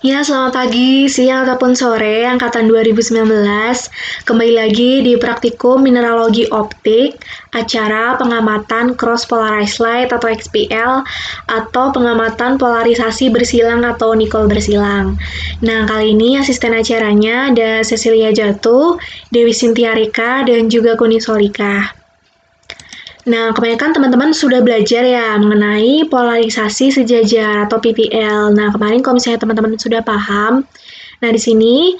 Ya, selamat pagi, siang, ataupun sore, angkatan 2019. Kembali lagi di Praktikum Mineralogi Optik, acara pengamatan Cross Polarized Light atau XPL, atau pengamatan polarisasi bersilang atau nikol bersilang. Nah, kali ini asisten acaranya ada Cecilia Jatuh, Dewi Sintia Rika, dan juga Kuni Solika. Nah, kebanyakan teman-teman sudah belajar ya mengenai polarisasi sejajar atau PPL. Nah, kemarin kalau misalnya teman-teman sudah paham, nah di sini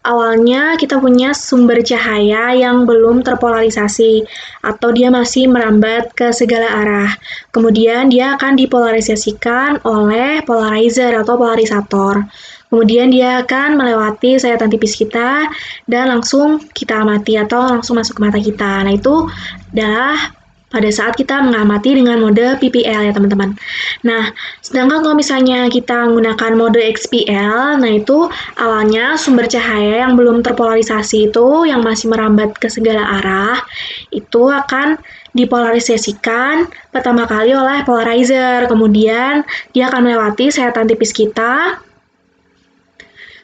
awalnya kita punya sumber cahaya yang belum terpolarisasi atau dia masih merambat ke segala arah. Kemudian dia akan dipolarisasikan oleh polarizer atau polarisator. Kemudian dia akan melewati sayatan tipis kita dan langsung kita amati atau langsung masuk ke mata kita. Nah, itu adalah pada saat kita mengamati dengan mode PPL ya teman-teman. Nah, sedangkan kalau misalnya kita menggunakan mode XPL, nah itu awalnya sumber cahaya yang belum terpolarisasi itu, yang masih merambat ke segala arah, itu akan dipolarisasikan pertama kali oleh polarizer. Kemudian dia akan melewati sayatan tipis kita,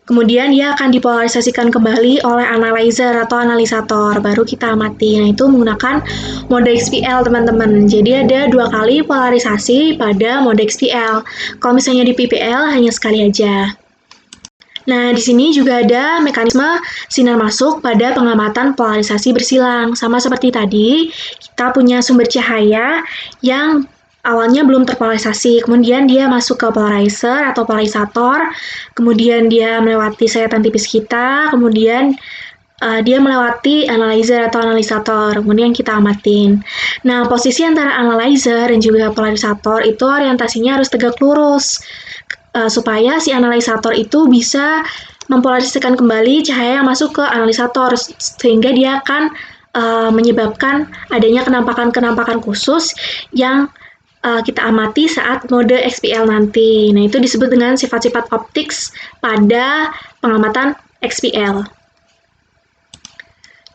kemudian dia akan dipolarisasikan kembali oleh analyzer atau analisator, baru kita amati. Nah, itu menggunakan mode XPL, teman-teman. Jadi ada 2 kali polarisasi pada mode XPL. Kalau misalnya di PPL hanya sekali aja. Nah, di sini juga ada mekanisme sinar masuk pada pengamatan polarisasi bersilang. Sama seperti tadi, kita punya sumber cahaya yang awalnya belum terpolarisasi, kemudian dia masuk ke polarizer atau polarisator, kemudian dia melewati sayatan tipis kita, kemudian dia melewati analyzer atau analisator, kemudian kita amatin. Nah, posisi antara analyzer dan juga polarisator itu orientasinya harus tegak lurus, supaya si analisator itu bisa mempolarisasikan kembali cahaya yang masuk ke analisator, sehingga dia akan menyebabkan adanya kenampakan-kenampakan khusus yang kita amati saat mode XPL nanti. Nah, itu disebut dengan sifat-sifat optik pada pengamatan XPL.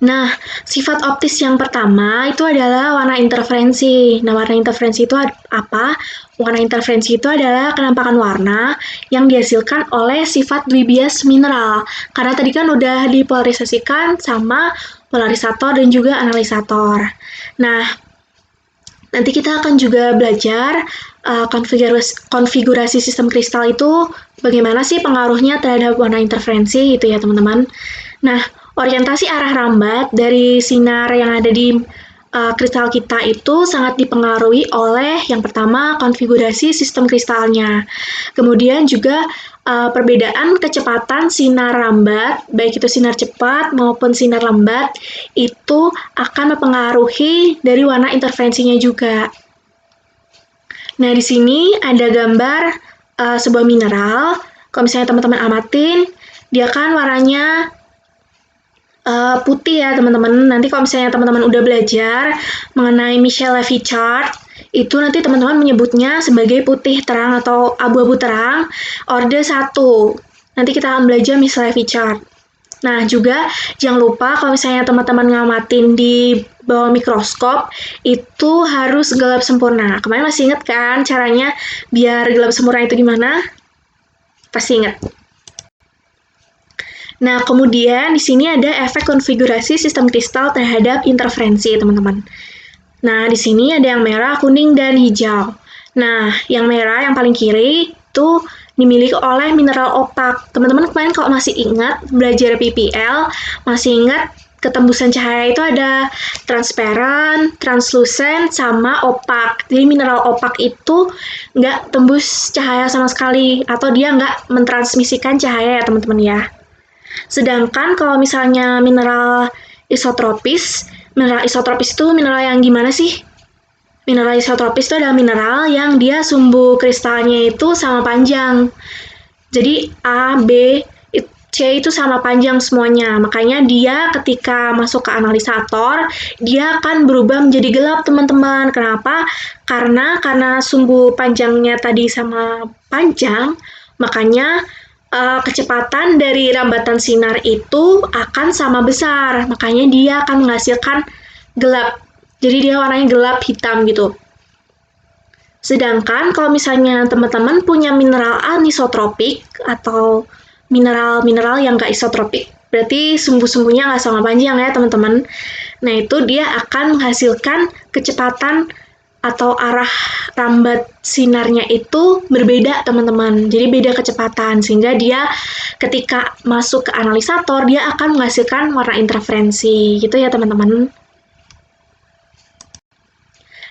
Nah, sifat optis yang pertama itu adalah warna interferensi. Nah, warna interferensi itu apa? Warna interferensi itu adalah kenampakan warna yang dihasilkan oleh sifat dwi-bias mineral. Karena tadi kan udah dipolarisasikan sama polarisator dan juga analisator. Nah, nanti kita akan juga belajar konfigurasi sistem kristal itu bagaimana sih pengaruhnya terhadap warna interferensi gitu ya teman-teman. Nah, orientasi arah rambat dari sinar yang ada di kristal kita itu sangat dipengaruhi oleh yang pertama konfigurasi sistem kristalnya. Kemudian juga perbedaan kecepatan sinar rambat, baik itu sinar cepat maupun sinar lambat, itu akan mempengaruhi dari warna interferensinya juga. Nah, di sini ada gambar sebuah mineral. Kalau misalnya teman-teman amatin, dia kan warnanya putih ya teman-teman. Nanti kalau misalnya teman-teman udah belajar mengenai Michel-Levy chart, itu nanti teman-teman menyebutnya sebagai putih terang atau abu-abu terang, orde 1. Nanti kita akan belajar Michel-Levy chart. Nah, juga jangan lupa kalau misalnya teman-teman ngamatin di bawah mikroskop, itu harus gelap sempurna. Kemarin masih ingat kan caranya biar gelap sempurna itu gimana? Pasti ingat. Nah, kemudian di sini ada efek konfigurasi sistem kristal terhadap interferensi, teman-teman. Nah, di sini ada yang merah, kuning, dan hijau. Nah, yang merah yang paling kiri itu dimiliki oleh mineral opak. Teman-teman kemarin kalau masih ingat belajar PPL, masih ingat ketembusan cahaya itu ada transparan, translucent, sama opak. Jadi mineral opak itu nggak tembus cahaya sama sekali, atau dia nggak mentransmisikan cahaya ya teman-teman ya. Sedangkan kalau misalnya mineral isotropis itu mineral yang gimana sih? Mineral isotropis itu adalah mineral yang dia sumbu kristalnya itu sama panjang. Jadi A, B, C itu sama panjang semuanya. Makanya dia ketika masuk ke analisator, dia akan berubah menjadi gelap, teman-teman. Kenapa? Karena sumbu panjangnya tadi sama panjang, makanya kecepatan dari rambatan sinar itu akan sama besar, makanya dia akan menghasilkan gelap. Jadi dia warnanya gelap hitam gitu. Sedangkan kalau misalnya teman-teman punya mineral anisotropik atau mineral-mineral yang nggak isotropik, berarti sumbu-sumbunya nggak sama panjang ya teman-teman. Nah itu dia akan menghasilkan kecepatan atau arah rambat sinarnya itu berbeda teman-teman. Jadi beda kecepatan sehingga dia ketika masuk ke analisator dia akan menghasilkan warna interferensi gitu ya teman-teman.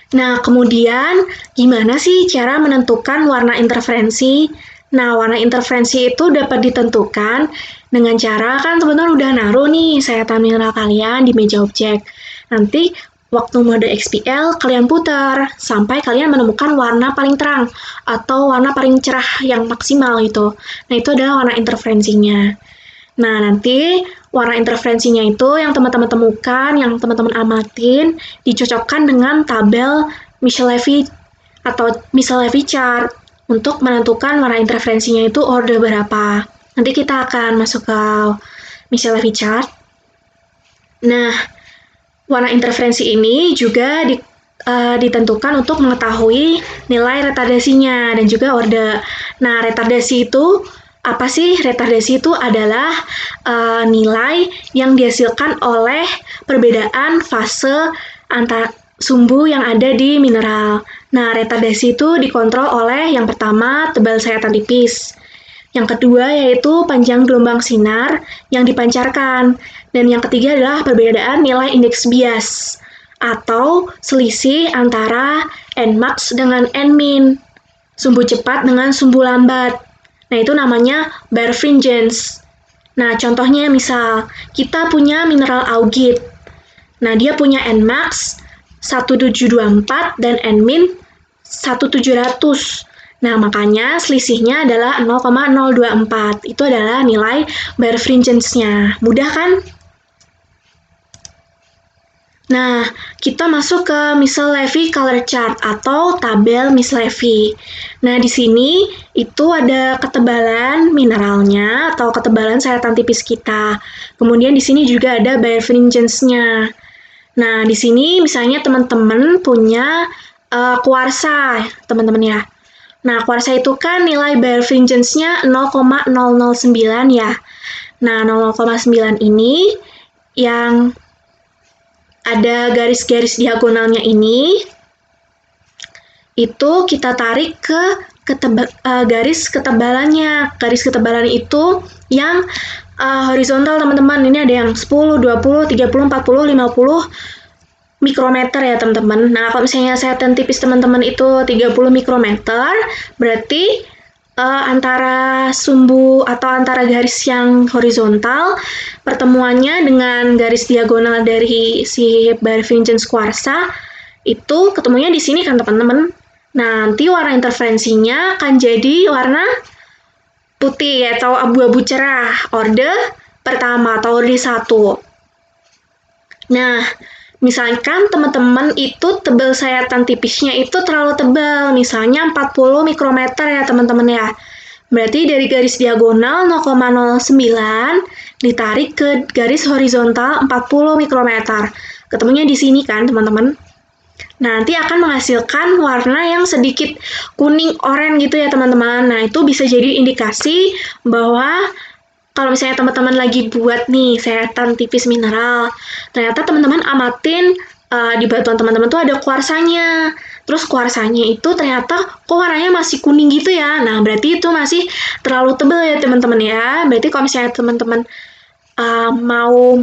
Nah, kemudian gimana sih cara menentukan warna interferensi? Nah, warna interferensi itu dapat ditentukan dengan cara kan teman-teman udah naruh nih sayatan mineral kalian di meja objek. Nanti waktu mode XPL kalian putar sampai kalian menemukan warna paling terang atau warna paling cerah yang maksimal itu. Nah, itu adalah warna interferensinya. Nah, nanti warna interferensinya itu yang teman-teman temukan, yang teman-teman amatin, dicocokkan dengan tabel Michel-Levy atau Michel-Levy chart untuk menentukan warna interferensinya itu order berapa. Nanti kita akan masuk ke Michel-Levy chart. Nah, warna interferensi ini juga ditentukan untuk mengetahui nilai retardasinya dan juga order. Nah, retardasi itu apa sih? Retardasi itu adalah nilai yang dihasilkan oleh perbedaan fase antara sumbu yang ada di mineral. Nah, retardasi itu dikontrol oleh yang pertama tebal sayatan tipis. Yang kedua yaitu panjang gelombang sinar yang dipancarkan. Dan yang ketiga adalah perbedaan nilai indeks bias atau selisih antara Nmax dengan Nmin, sumbu cepat dengan sumbu lambat. Nah, itu namanya birefringence. Nah, contohnya misal, kita punya mineral augite. Nah, dia punya Nmax 1724 dan Nmin 1700. Nah, makanya selisihnya adalah 0,024. Itu adalah nilai birefringence-nya. Mudah kan? Nah, kita masuk ke Michel-Levy color chart atau tabel Michel-Levy. Nah, di sini itu ada ketebalan mineralnya atau ketebalan sayatan tipis kita. Kemudian di sini juga ada birefringence-nya. Nah, di sini misalnya teman-teman punya kuarsa, teman-teman ya. Nah, kuarsa itu kan nilai birefringence-nya 0,009 ya. Nah, 0,9 ini yang ada garis-garis diagonalnya ini, itu kita tarik ke garis ketebalannya. Garis ketebalan itu yang horizontal teman-teman. Ini ada yang 10, 20, 30, 40, 50 mikrometer ya teman-teman. Nah, kalau misalnya sayatan tipis teman-teman itu 30 mikrometer, berarti antara sumbu atau antara garis yang horizontal pertemuannya dengan garis diagonal dari si birefringence kuarsa itu ketemunya di sini kan teman-teman. Nah, nanti warna interferensinya akan jadi warna putih atau abu-abu cerah, orde pertama atau orde 1. Nah, misalkan teman-teman itu tebal sayatan tipisnya itu terlalu tebal, misalnya 40 mikrometer ya teman-teman ya. Berarti dari garis diagonal 0,09 ditarik ke garis horizontal 40 mikrometer. Ketemunya di sini kan teman-teman. Nanti akan menghasilkan warna yang sedikit kuning oranye gitu ya teman-teman. Nah, itu bisa jadi indikasi bahwa kalau misalnya teman-teman lagi buat nih sayatan tipis mineral, ternyata teman-teman amatin di batuan teman-teman tuh ada kuarsanya. Terus kuarsanya itu ternyata kok warnanya masih kuning gitu ya. Nah, berarti itu masih terlalu tebal ya teman-teman ya. Berarti kalau misalnya teman-teman mau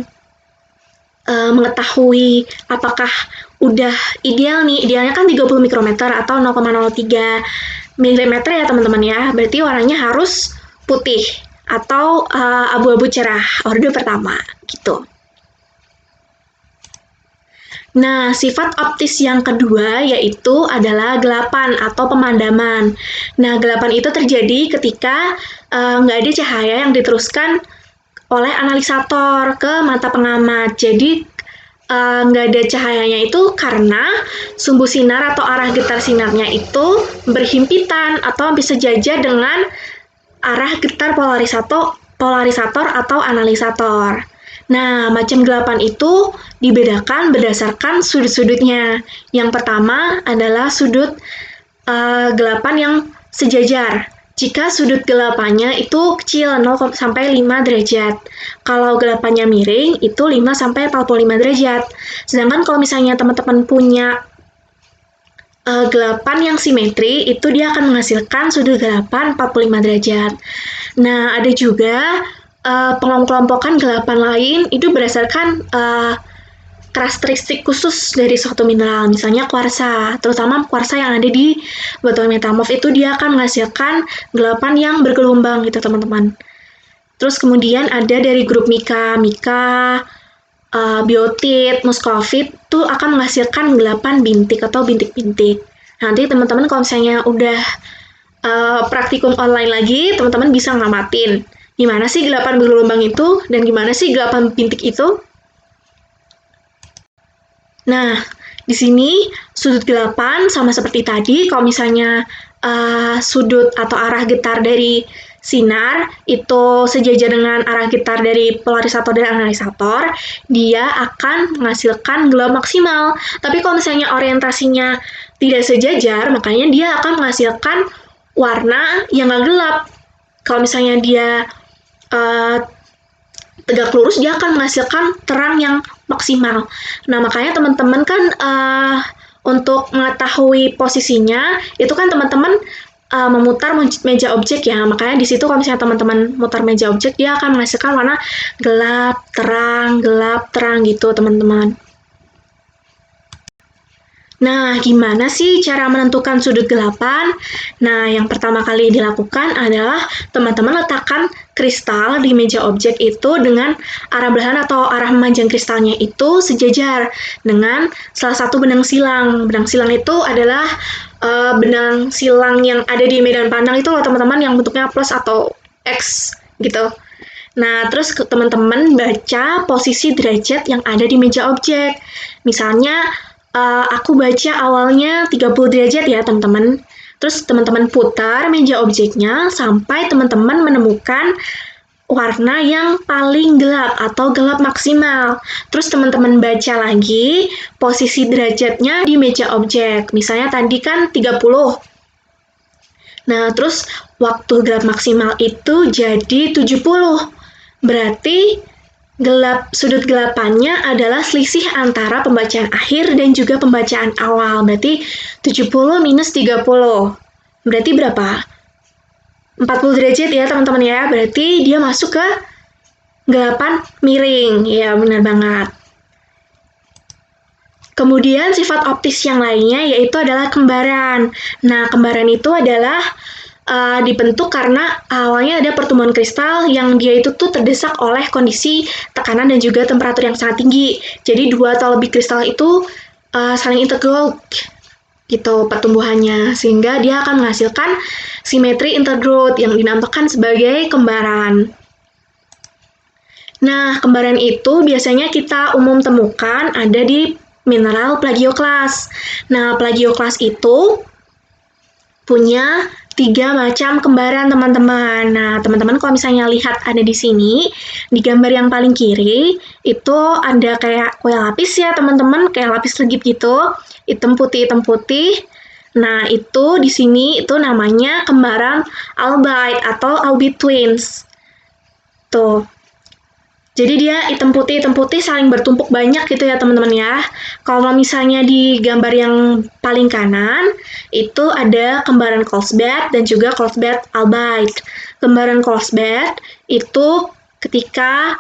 mengetahui apakah udah ideal nih, idealnya kan 30 mikrometer atau 0,03 mm ya teman-teman ya. Berarti warnanya harus putih atau abu-abu cerah, orde pertama, gitu. Nah, sifat optis yang kedua yaitu adalah gelapan atau pemandaman. Nah, gelapan itu terjadi ketika nggak ada cahaya yang diteruskan oleh analisator ke mata pengamat. Jadi, nggak ada cahayanya itu karena sumbu sinar atau arah getar sinarnya itu berhimpitan atau bisa sejajar dengan arah getar polarisator atau analisator. Nah, macam gelapan itu dibedakan berdasarkan sudut-sudutnya. Yang pertama adalah sudut gelapan yang sejajar. Jika sudut gelapannya itu kecil 0 sampai 5 derajat. Kalau gelapannya miring itu 5 sampai 45 derajat. Sedangkan kalau misalnya teman-teman punya gelapan yang simetri, itu dia akan menghasilkan sudut gelapan 45 derajat. Nah, ada juga pengelompokan gelapan lain itu berdasarkan karakteristik khusus dari suatu mineral, misalnya kuarsa, terutama kuarsa yang ada di batu metamorf itu dia akan menghasilkan gelapan yang bergelombang gitu teman-teman. Terus kemudian ada dari grup mika, biotit, muskovit itu akan menghasilkan gelapan bintik atau bintik-bintik. Nanti teman-teman kalau misalnya udah praktikum online lagi, teman-teman bisa ngamatin gimana sih gelapan bergelombang itu dan gimana sih gelapan bintik itu. Nah, di sini sudut gelapan sama seperti tadi, kalau misalnya sudut atau arah getar dari sinar itu sejajar dengan arah getar dari polarisator dan analisator, dia akan menghasilkan gelap maksimal. Tapi kalau misalnya orientasinya tidak sejajar, makanya dia akan menghasilkan warna yang nggak gelap. Kalau misalnya dia tegak lurus, dia akan menghasilkan terang yang maksimal. Nah, makanya teman-teman kan untuk mengetahui posisinya, itu kan teman-teman memutar meja objek ya. Makanya di situ kalau misalnya teman-teman mutar meja objek, dia akan menghasilkan warna gelap, terang gitu teman-teman. Nah, gimana sih cara menentukan sudut gelapan? Nah, yang pertama kali dilakukan adalah teman-teman letakkan kristal di meja objek itu dengan arah belahan atau arah memanjang kristalnya itu sejajar dengan salah satu benang silang. Benang silang itu adalah benang silang yang ada di medan pandang itu loh teman-teman, yang bentuknya plus atau X gitu. Nah, terus teman-teman baca posisi derajat yang ada di meja objek. Misalnya, aku baca awalnya 30 derajat ya, teman-teman. Terus teman-teman putar meja objeknya sampai teman-teman menemukan warna yang paling gelap atau gelap maksimal. Terus teman-teman baca lagi posisi derajatnya di meja objek. Misalnya tadi kan 30. Nah, terus waktu gelap maksimal itu jadi 70. Berarti sudut gelapannya adalah selisih antara pembacaan akhir dan juga pembacaan awal. Berarti 70 minus 30. Berarti berapa? 40 derajat ya teman-teman ya. Berarti dia masuk ke gelapan miring. Ya, benar banget. Kemudian sifat optis yang lainnya yaitu adalah kembaran. Nah, kembaran itu adalah dibentuk karena awalnya ada pertumbuhan kristal yang dia itu tuh terdesak oleh kondisi tekanan dan juga temperatur yang sangat tinggi. Jadi dua atau lebih kristal itu saling intergrowth gitu pertumbuhannya, sehingga dia akan menghasilkan simetri intergrowth yang dinamakan sebagai kembaran. Nah, kembaran itu biasanya kita umum temukan ada di mineral plagioklas. Nah, plagioklas itu punya 3 macam kembaran teman-teman. Nah, teman-teman kalau misalnya lihat ada di sini, di gambar yang paling kiri, itu ada kayak kue lapis ya teman-teman, kayak lapis legit gitu, hitam putih. Nah, itu di sini itu namanya kembaran albite atau albite twins. Tuh. Jadi dia hitam putih saling bertumpuk banyak gitu ya teman-teman ya. Kalau misalnya di gambar yang paling kanan, itu ada kembaran Colesbet dan juga Colesbet albite. Kembaran Colesbet itu ketika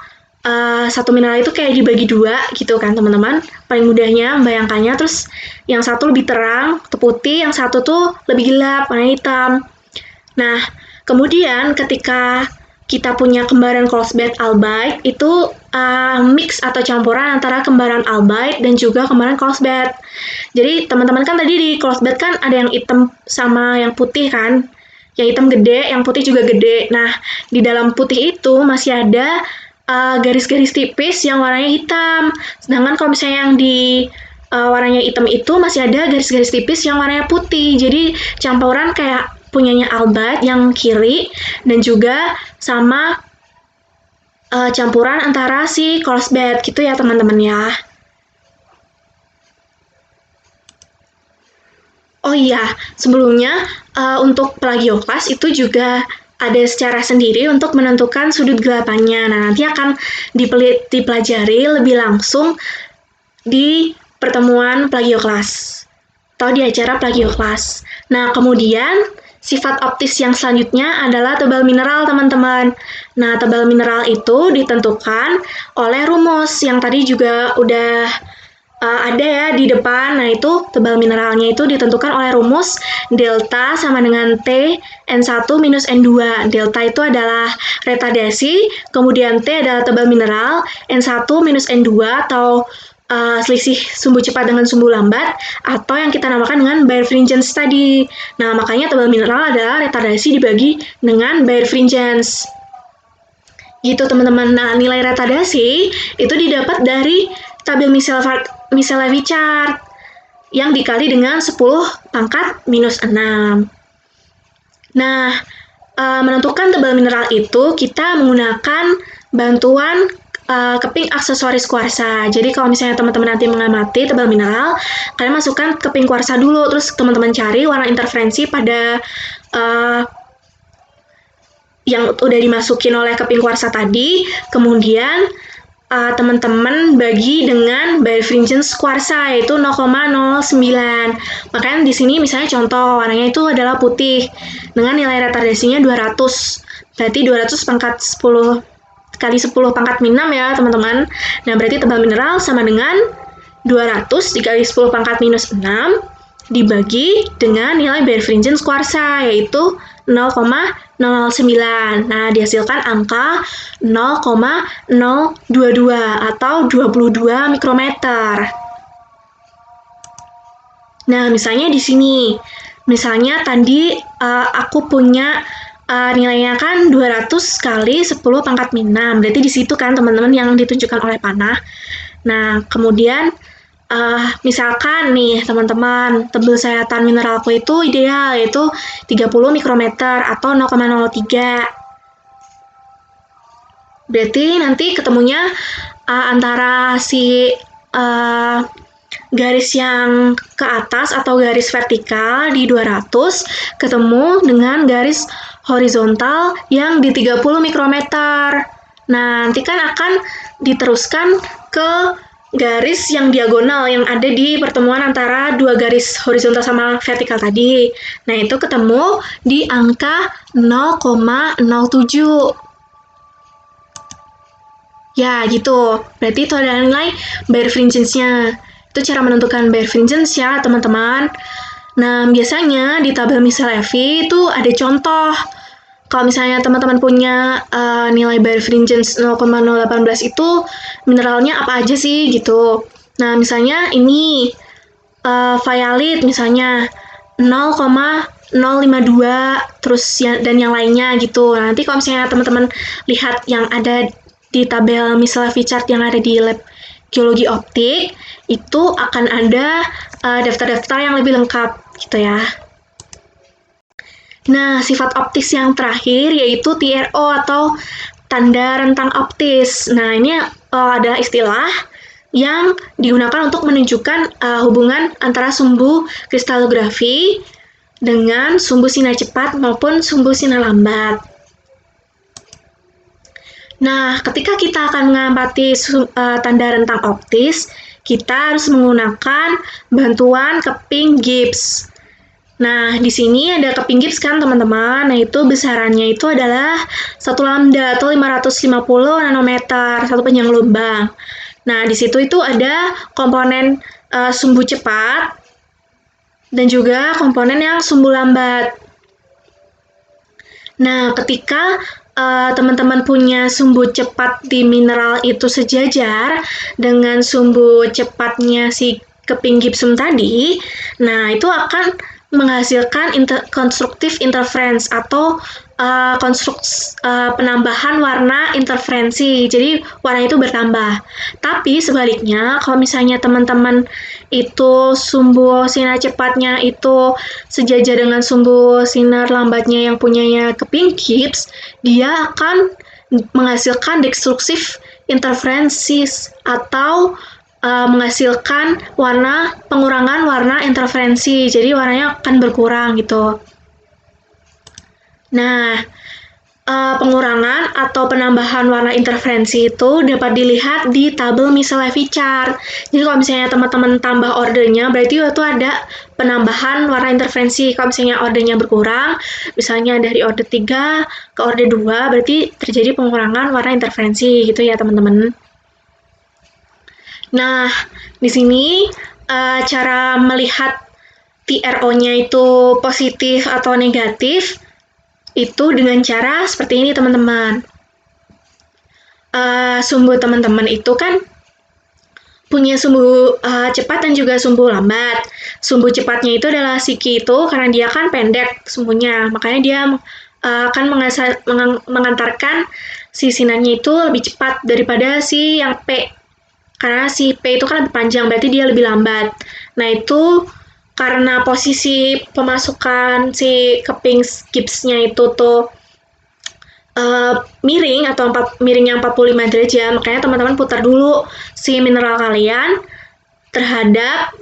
satu mineral itu kayak dibagi dua gitu kan teman-teman. Paling mudahnya membayangkannya, terus yang satu lebih terang, putih, yang satu tuh lebih gelap, warna hitam. Nah, kemudian ketika kita punya kembaran Colesbet albite itu mix atau campuran antara kembaran albite dan juga kembaran Colesbet. Jadi teman-teman kan tadi di Colesbet kan ada yang hitam sama yang putih kan, yang hitam gede, yang putih juga gede. Nah, di dalam putih itu masih ada garis-garis tipis yang warnanya hitam. Sedangkan kalau misalnya yang di warnanya hitam itu masih ada garis-garis tipis yang warnanya putih. Jadi campuran kayak punyanya albite yang kiri dan juga sama campuran antara si Colesbet gitu ya teman-teman ya. Oh iya, sebelumnya untuk plagioklas itu juga ada secara sendiri untuk menentukan sudut gelapannya. Nah, nanti akan dipelajari lebih langsung di pertemuan plagioklas atau di acara plagioklas. Nah, kemudian sifat optis yang selanjutnya adalah tebal mineral, teman-teman. Nah, tebal mineral itu ditentukan oleh rumus yang tadi juga udah ada ya di depan. Nah, itu tebal mineralnya itu ditentukan oleh rumus delta sama dengan T N1 minus N2. Delta itu adalah retardasi, kemudian T adalah tebal mineral, N1 minus N2 atau selisih sumbu cepat dengan sumbu lambat, atau yang kita namakan dengan birefringence tadi. Nah, makanya tebal mineral adalah retardasi dibagi dengan birefringence. Gitu teman-teman. Nah, nilai retardasi itu didapat dari tabel Michellevi chart yang dikali dengan 10 pangkat minus 6. Nah, menentukan tebal mineral itu kita menggunakan bantuan keping aksesoris kuarsa. Jadi kalau misalnya teman-teman nanti mengamati tebal mineral, kalian masukkan keping kuarsa dulu, terus teman-teman cari warna interferensi pada yang udah dimasukin oleh keping kuarsa tadi, kemudian teman-teman bagi dengan birefringence kuarsa yaitu 0,09. Makanya di sini misalnya contoh warnanya itu adalah putih dengan nilai retardasinya 200. Berarti 200 pangkat 10 kali 10 pangkat min 6 ya, teman-teman. Nah, berarti tebal mineral sama dengan 200 dikali 10 pangkat minus 6 dibagi dengan nilai birefringence kuarsa yaitu 0,009. Nah, dihasilkan angka 0,022 atau 22 mikrometer. Nah, misalnya di sini, misalnya tadi aku punya nilainya kan 200 kali 10 pangkat min 6. Berarti di situ kan teman-teman yang ditunjukkan oleh panah. Nah, kemudian misalkan nih teman-teman, tebal sayatan mineralku itu ideal yaitu 30 mikrometer atau 0,03. Berarti nanti ketemunya antara si garis yang ke atas atau garis vertikal di 200 ketemu dengan garis horizontal yang di 30 mikrometer. Nah, nanti kan akan diteruskan ke garis yang diagonal yang ada di pertemuan antara dua garis horizontal sama vertikal tadi. Nah, itu ketemu di angka 0,07. Ya, gitu. Berarti itu adalah nilai birefringence-nya. Itu cara menentukan birefringence ya, teman-teman. Nah, biasanya di tabel Michellevi itu ada contoh. Kalau misalnya teman-teman punya nilai birefringence 0,018 itu mineralnya apa aja sih gitu. Nah, misalnya ini violet misalnya 0,052 terus dan yang lainnya gitu. Nah, nanti kalau misalnya teman-teman lihat yang ada di tabel Michellevi chart yang ada di lab geologi optik, itu akan ada daftar-daftar yang lebih lengkap gitu ya. Nah, sifat optis yang terakhir yaitu TRO atau tanda rentang optis. Nah, ini adalah istilah yang digunakan untuk menunjukkan hubungan antara sumbu kristalografi dengan sumbu sinar cepat maupun sumbu sinar lambat. Nah, ketika kita akan mengamati tanda rentang optis, kita harus menggunakan bantuan keping Gibbs. Nah, di sini ada keping Gibbs kan teman-teman. Nah, itu besarannya itu adalah 1 lambda atau 550 nanometer, satu panjang lubang. Nah, di situ itu ada komponen sumbu cepat dan juga komponen yang sumbu lambat. Nah, ketika teman-teman punya sumbu cepat di mineral itu sejajar dengan sumbu cepatnya si keping gypsum tadi, nah itu akan menghasilkan konstruktif interference atau penambahan warna interferensi. Jadi warna itu bertambah. Tapi sebaliknya, kalau misalnya teman-teman itu sumbu sinar cepatnya itu sejajar dengan sumbu sinar lambatnya yang punyanya keping Gibbs, dia akan menghasilkan destructive interferences atau menghasilkan pengurangan warna interferensi. Jadi warnanya akan berkurang gitu. Nah, pengurangan atau penambahan warna interferensi itu dapat dilihat di tabel miscellaneous chart. Jadi kalau misalnya teman-teman tambah ordernya, berarti itu ada penambahan warna interferensi. Kalau misalnya ordernya berkurang, misalnya dari order 3 ke order 2, berarti terjadi pengurangan warna interferensi gitu ya teman-teman. Nah, di sini cara melihat TRO-nya itu positif atau negatif itu dengan cara seperti ini teman-teman. Sumbu teman-teman itu kan punya sumbu cepat dan juga sumbu lambat. Sumbu cepatnya itu adalah si Q itu karena dia kan pendek sumbunya, makanya dia akan mengantarkan si sinarnya itu lebih cepat daripada si yang P. Karena si P itu kan lebih panjang, berarti dia lebih lambat. Nah itu karena posisi pemasukan si keping gipsnya itu tuh miring atau miringnya 45 derajat, makanya teman-teman putar dulu si mineral kalian terhadap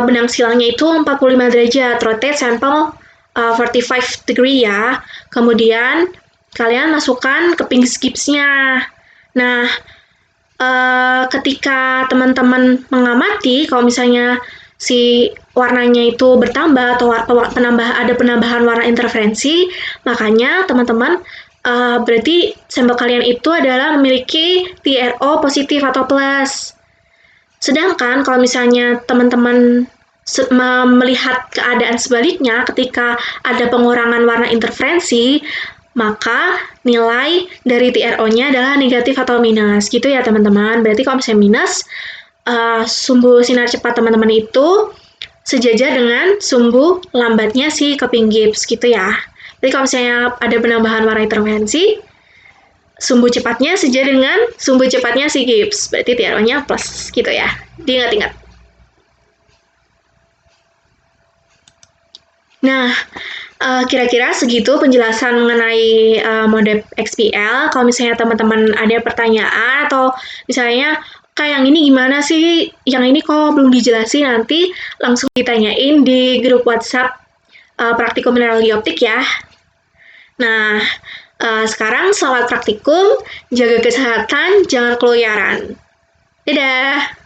benang silangnya itu 45 derajat, rotate sample 45 degree ya. Kemudian kalian masukkan keping gipsnya. Nah, ketika teman-teman mengamati kalau misalnya si warnanya itu bertambah atau ada penambahan warna interferensi, makanya teman-teman berarti sampel kalian itu adalah memiliki TRO positif atau plus. Sedangkan kalau misalnya teman-teman melihat keadaan sebaliknya ketika ada pengurangan warna interferensi, maka nilai dari TRO-nya adalah negatif atau minus gitu ya teman-teman. Berarti kalau misalnya minus, sumbu sinar cepat teman-teman itu sejajar dengan sumbu lambatnya si keping gips gitu ya. Jadi kalau misalnya ada penambahan warna interferensi, sumbu cepatnya sejajar dengan sumbu cepatnya si gips. Berarti TRO-nya plus gitu ya. Diingat-ingat. Nah, kira-kira segitu penjelasan mengenai mode XPL. Kalau misalnya teman-teman ada pertanyaan atau misalnya kayak yang ini gimana sih, yang ini kok belum dijelasin, nanti langsung ditanyain di grup WhatsApp praktikum mineralogi optik ya. Nah, sekarang selamat praktikum, jaga kesehatan, jangan keluyuran. Dadah!